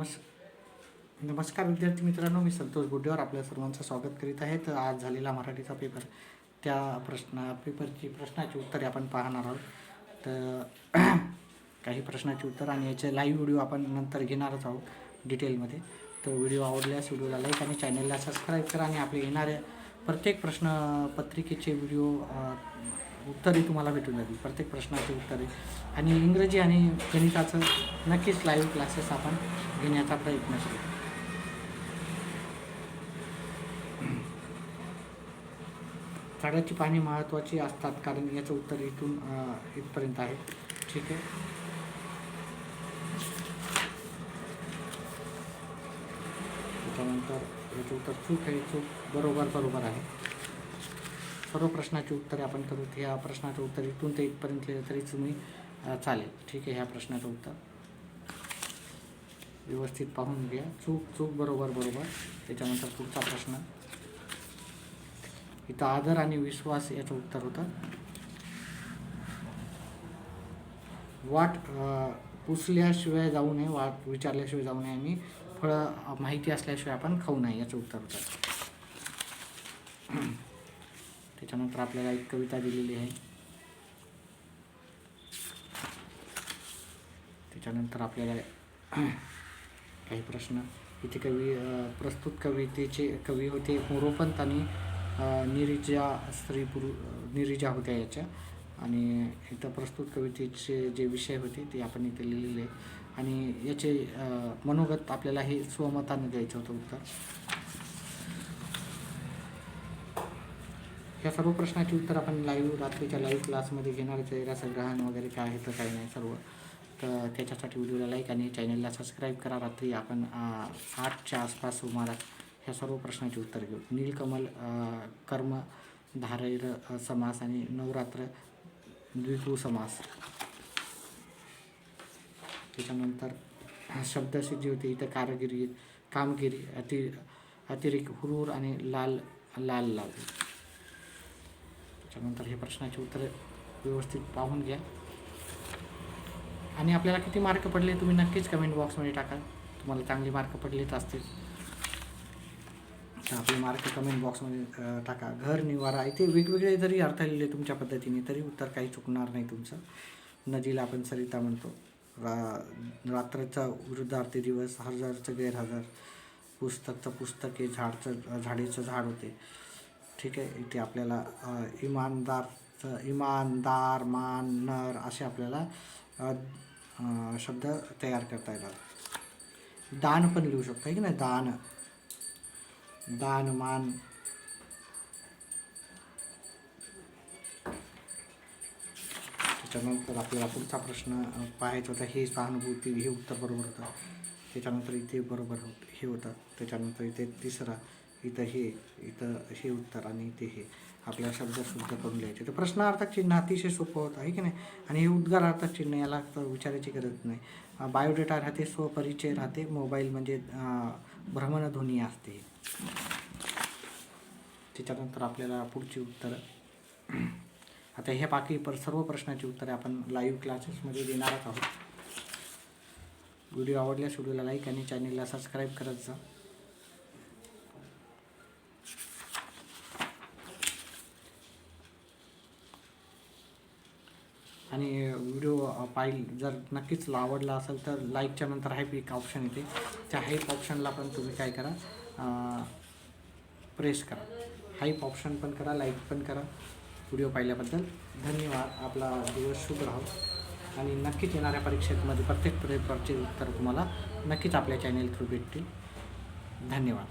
नमस्कार विद्यार्थी मित्रांनो, मी संतोष गुड्डेवर आपल्या सर्वांचं स्वागत करीत आहे. तर आज झालेला मराठीचा पेपर, त्या पेपरची प्रश्नाची उत्तरे आपण पाहणार आहोत. तर काही प्रश्नाची उत्तर आणि याचे लाईव्ह व्हिडिओ आपण नंतर घेणारच आहोत डिटेलमध्ये. तर व्हिडिओ आवडल्यास व्हिडिओला लाईक आणि चॅनलला सबस्क्राईब करा आणि आपले येणाऱ्या प्रत्येक प्रश्नपत्रिकेचे व्हिडिओ उत्तरे तुम्हाला भेटून जातील, प्रत्येक प्रश्नाचे उत्तरे. आणि इंग्रजी आणि गणिताचं नक्कीच लाईव्ह क्लासेस आपण घेण्याचा प्रयत्न करू. झाडाची पाने महत्त्वाची असतात, कारण याचं उत्तर इथून इथपर्यंत आहे. ठीक आहे. त्याच्यानंतर याचं उत्तर चूक आहे, चूक बरोबर आहे. सर्व प्रश्नाची उत्तरे आपण करू. ह्या प्रश्नाचं उत्तर इथून ते इथपर्यंत लिहिलं तरी तुम्ही चालेल. ठीक आहे. ह्या प्रश्नाचं उत्तर व्यवस्थित पाहून घ्या. चूक बरोबर. त्याच्यानंतर पुढचा प्रश्न, इथं आदर आणि विश्वास याचं उत्तर होतं. वाट पुसल्याशिवाय जाऊ नये, वाट विचारल्याशिवाय जाऊ नये आणि फळं माहिती असल्याशिवाय आपण खाऊ नये, याचं उत्तर होतं. त्याच्यानंतर आपल्याला एक कविता दिलेली आहे. त्याच्यानंतर आपल्याला काही प्रश्न, इथे प्रस्तुत कवितेचे कवी होते मोरोपंत आणि निरिजा होत्या याच्या. आणि इथं प्रस्तुत कवितेचे जे विषय होते ते आपण इथे लिहिलेले. आणि याचे मनोगत आपल्याला हे स्वमताने द्यायचं होतं उत्तर. ह्या सर्व प्रश्नाची उत्तर आपण रात्रीच्या लाईव्ह क्लासमध्ये घेणारच आहे. रसग्रहण वगैरे काय आहे तर काही नाही सर्व. तर त्याच्यासाठी व्हिडिओला लाईक आणि चॅनलला सबस्क्राईब करा. रात्री आपण 8च्या आसपास सुमारास ह्या सर्व प्रश्नाची उत्तर घेऊ. नीलकमल कर्म धारैर समास आणि नवरात्र द्विगु समास. त्याच्यानंतर शब्दसिद्धी होती. इथं कामगिरी अतिरेक हुरूर आणि लाल. त्याच्यानंतर हे प्रश्नाचे उत्तर व्यवस्थित पाहून घ्या. आणि आपल्याला किती मार्क पडले तुम्ही नक्कीच कमेंट बॉक्समध्ये टाका. तुम्हाला चांगले मार्क पडलेच असतील तर आपले मार्क कमेंट बॉक्समध्ये टाका. घर निवारा, इथे वेगवेगळे जरी अर्थ लिहिले तुमच्या पद्धतीने तरी उत्तर काही चुकणार नाही तुमचं. नदीला आपण सरिता म्हणतो. रात्रीचा वृद्धार्थी दिवस, हजरचं गैरहजर, पुस्तके, झाडीचं झाड होते. ठीक आहे. इथे आपल्याला इमानदार, मान, नर असे आपल्याला शब्द तयार करता येतात. दान पण लिहू शकतो आहे की नाही. दान, मान. त्याच्यानंतर आपल्याला पुढचा प्रश्न पाहायचा होता. हे सहानुभूती, हे उत्तर बरोबर होतं. त्याच्यानंतर इथे बरोबर हे होतं. त्याच्यानंतर इथे तिसरा, इथं हे उत्तर आणि इथे हे आपल्याला शब्द शुद्ध करून लिहायचे. तर प्रश्नार्थक चिन्ह अतिशय सोपं होतं आहे की नाही. आणि हे उद्गारार्थक चिन्ह, याला तर विचारायची गरज नाही. बायोडेटा राहते, स्वपरिचय राहते, मोबाईल म्हणजे भ्रमणध्वनी असते. त्याच्यानंतर आपल्याला पुढची उत्तर, आता हे बाकी सर्व प्रश्नाची उत्तरे आपण लाईव्ह क्लासेसमध्ये देणारच आहोत. व्हिडिओ आवडल्यास व्हिडिओला लाईक आणि चॅनलला सबस्क्राईब करत जा. आणि व्हिडिओ जर नक्कीच आवडला असेल तर लाईकच्या नंतर हाईप एक ऑप्शन येते. त्या हाईप ऑप्शनला पण तुम्ही काय करा, प्रेस करा. हाईप ऑप्शन पण करा, लाईक पण करा. व्हिडिओ पाहिल्याबद्दल धन्यवाद. आपला दिवस शुभ राहो. आणि नक्कीच येणाऱ्या परीक्षेमध्ये प्रत्येक पेपरचे उत्तर तुम्हाला नक्कीच आपल्या चॅनेल थ्रू भेटतील. धन्यवाद.